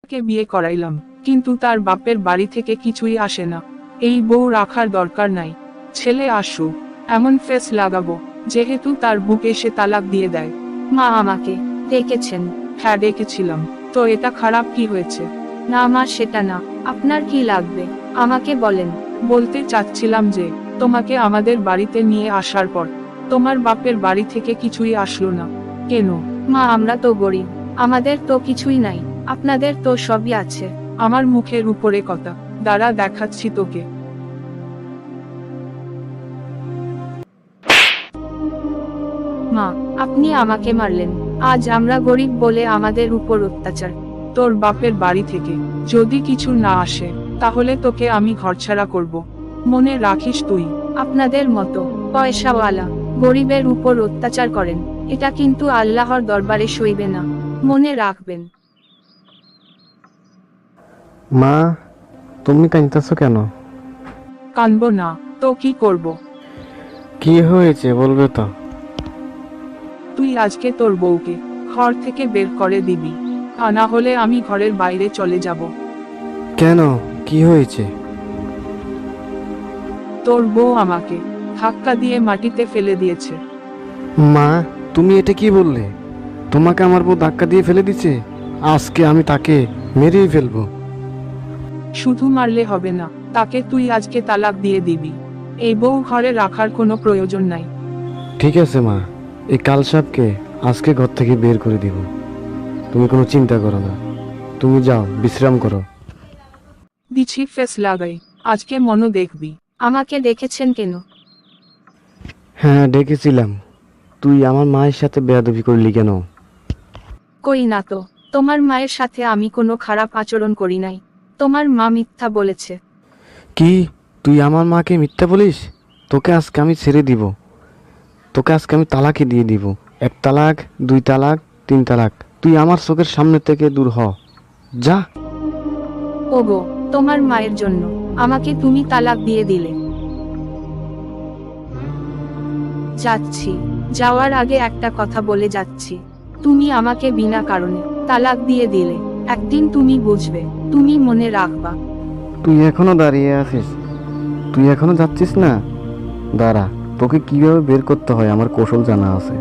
কে বিয়ে করাইলাম, কিন্তু তার বাপের বাড়ি থেকে কিছুই আসে না। এই বউ রাখার দরকার নাই, ছেলে আসুক, এমন ফেস লাগাবো যেহেতু তার বুক এসে তালাক দিয়ে দেয়। মা আমাকে ডেকেছেন? হ্যাঁ ডেকেছিলাম, তো এটা খারাপ কি হয়েছে? না মা, সেটা না। আপনার কি লাগবে আমাকে বলেন। বলতে চাচ্ছিলাম যে তোমাকে আমাদের বাড়িতে নিয়ে আসার পর তোমার বাপের বাড়ি থেকে কিছুই আসলো না কেন? মা, আমরা তো গরিব, আমাদের তো কিছুই নাই, আপনাদের তো সবই আছে। আমার মুখের উপরে কথা, দাঁড়া দেখাচ্ছি তোকে। মা, আপনি আমাকে মারলেন। আজ আমরা গরিব বলে আমাদের উপর অত্যাচার। তোর বাপের বাড়ি থেকে যদি কিছু না আসে তাহলে তোকে আমি ঘরছাড়া করব, মনে রাখিস তুই। আপনাদের মতো পয়সাওয়ালা গরিবের উপর অত্যাচার করেন, এটা কিন্তু আল্লাহর দরবারে সইবে না, মনে রাখবেন। মা, তুমি কাঁদতেছো কেন? কানবো না তো কি করব? কি হয়েছে বলবে তো? তুই আজকে তোর বউকে ঘর থেকে বের করে দিবি, তা না হলে আমি ঘরের বাইরে চলে যাব। কেন, কি হয়েছে? তোর বউ আমাকে ধাক্কা দিয়ে মাটিতে ফেলে দিয়েছে। মা, তুমি এটা কি বললে? তোমাকে আমার বউ ধাক্কা দিয়ে ফেলে দিছে? আজকে আমি তাকে মেরেই ফেলবো। শুধু মারলে হবে না, তাকে তুই আজকে তালাক দিয়ে দিবি। এই বউ ঘরে রাখার কোনো প্রয়োজন নাই। ঠিক আছে মা, এই কালসাপকে আজকে ঘর থেকে বের করে দিব। তুমি কোনো চিন্তা করো না, তুমি যাও বিশ্রাম করো। দিছি ফেস লাগাই, আজকে মনো দেখবি। আমাকে দেখেছেন কেন? হ্যাঁ ডেকেছিলাম। তুই আমার মায়ের সাথে বেয়াদবি করলি কেন? কই না তো, তোমার মায়ের সাথে আমি কোনো খারাপ আচরণ করি নাই, তোমার মা মিথ্যা বলেছে। কি, তুই আমার মাকে মিথ্যা বলিস? তোকে আজকে আমি ছেড়ে দিব, তোকে আজকে আমি তালাকই দিয়ে দিব। 1 তালাক, 2 তালাক, 3 তালাক। তুই আমার চোখের সামনে থেকে দূর হ, যা। ওগো, তোমার মায়ের জন্য আমাকে তুমি তালাক দিয়ে দিলে। যাচ্ছি, যাওয়ার আগে একটা কথা বলে যাচ্ছি। তুমি আমাকে বিনা কারণে তালাক দিয়ে দিলে, একদিন তুমি বুঝবে, তুমি মনে রাখবা। তুই এখনো দাঁড়িয়ে আছিস? তুই এখনো যাচ্ছিস না? দাঁড়া, তোকে কিভাবে বের করতে হয় আমার কৌশল জানা আছে।